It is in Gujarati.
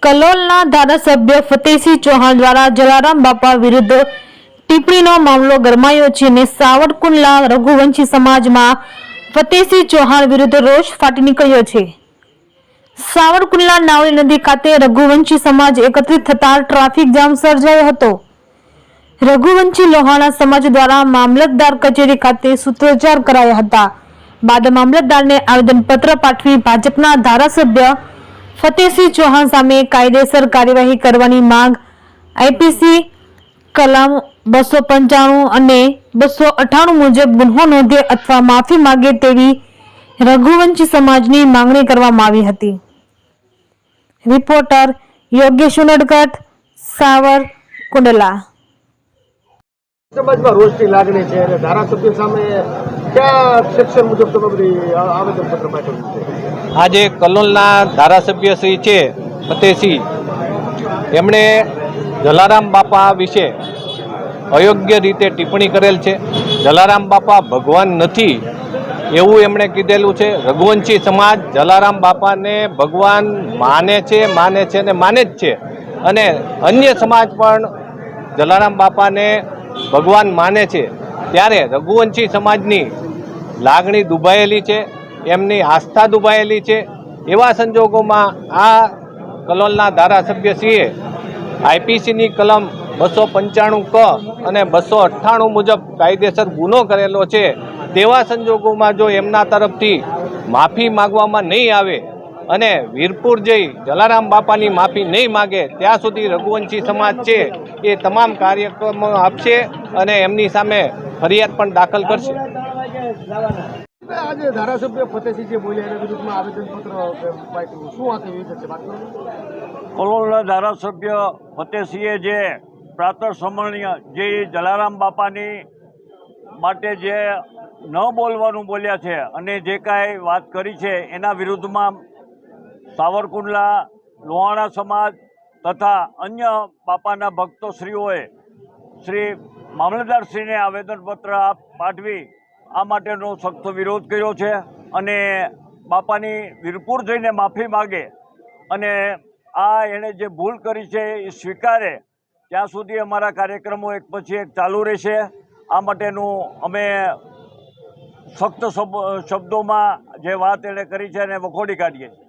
કલોલના ધારાસભ્ય ફતેહસિંહ ચૌહાણ દ્વારા જલારામ બાપા વિરુદ્ધ ટિપ્પણીનો મામલો ગરમાયો છે અને સાવરકુંડલા રઘુવંશી સમાજમાં ફતેહસિંહ ચૌહાણ વિરુદ્ધ રોષ ફાટી નીકળ્યો છે। સાવરકુંડલા નાવલી નદી ખાતે રઘુવંશી સમાજ એકત્રિત થતા ટ્રાફિક જામ સર્જાયો હતો। રઘુવંશી લોહાણા સમાજ દ્વારા મામલતદાર કચેરી ખાતે સૂત્રોચ્ચાર કરાયા હતા। બાદ મામલતદારને આવેદનપત્ર પાઠવી ભાજપના ધારાસભ્ય ફતેહસિંહ ચૌહાણ સામે કાયદેસર કાર્યવાહી કરવાની માંગ આઈપીસી કલમ 295 અને 298 મુજબ ગુન્હો નોંધે અથવા માફી માંગે તેવી રઘુવંશી સમાજની માંગણી કરવામાં આવી હતી। રિપોર્ટર યોગેશ ઉનડકટ, સાવરકુંડલા। સમાજમાં રોષની લાગણી છે અને ધારાસભ્ય સામે કયા સેક્શન મુજબ તમે બધી આવેદનપત્ર પાઠવ્યું છે? આજે કલોલના ધારાસભ્ય શ્રી છે ફતેહસિંહ, એમણે જલારામ બાપા વિશે અયોગ્ય રીતે ટિપ્પણી કરેલ છે। જલારામ બાપા ભગવાન નથી એવું એમણે કીધેલું છે। રઘુવંશી સમાજ જલારામ બાપાને ભગવાન માને છે અને માને જ છે, અને અન્ય સમાજ પણ જલારામ બાપાને ભગવાન માને છે। ત્યારે રઘુવંશી સમાજની લાગણી દુભાયેલી છે, એમની આસ્થા દુભાયેલી છે। એવા સંજોગોમાં આ કલોલના ધારાસભ્યશ્રીએ આઈપીસીની કલમ 295 ક અને 298 મુજબ કાયદેસર ગુનો કરેલો છે। તેવા સંજોગોમાં જો એમના તરફથી માફી માગવામાં નહીં આવે અને વીરપુર જઈ જલારામ બાપાની માફી નહીં માગે ત્યાં સુધી રઘુવંશી સમાજ છે એ તમામ કાર્યક્રમો આપશે અને એમની સામે ફરિયાદ પણ દાખલ કરશે। આજે ધારાસભ્ય ફતેહસિંહ જે બોલ્યા એના વિરુદ્ધમાં આવેદનપત્ર પાઠવ્યું, શું વાત એવી છે? વાત કરો। કલોલના ધારાસભ્ય ફતેહસિંહે જે પ્રાતઃ સ્મરણીય જે જલારામ બાપાની માટે જે ન બોલવાનું બોલ્યા છે અને જે કાંઈ વાત કરી છે એના વિરુદ્ધમાં સાવરકુંડલા લોહાણા સમાજ તથા અન્ય બાપાના ભક્તોશ્રીઓએ શ્રી મામલતદારશ્રીને આવેદનપત્ર પાઠવી આ માટેનો સખ્ત વિરોધ કર્યો છે અને બાપાની વીરપુર જઈને માફી માગે અને આ એણે જે ભૂલ કરી છે એ સ્વીકારે ત્યાં સુધી અમારા કાર્યક્રમો એક પછી એક ચાલુ રહેશે। આ માટેનું અમે સખ્ત શબ્દોમાં જે વાત એણે કરી છે એને વખોડી કાઢીએ છીએ।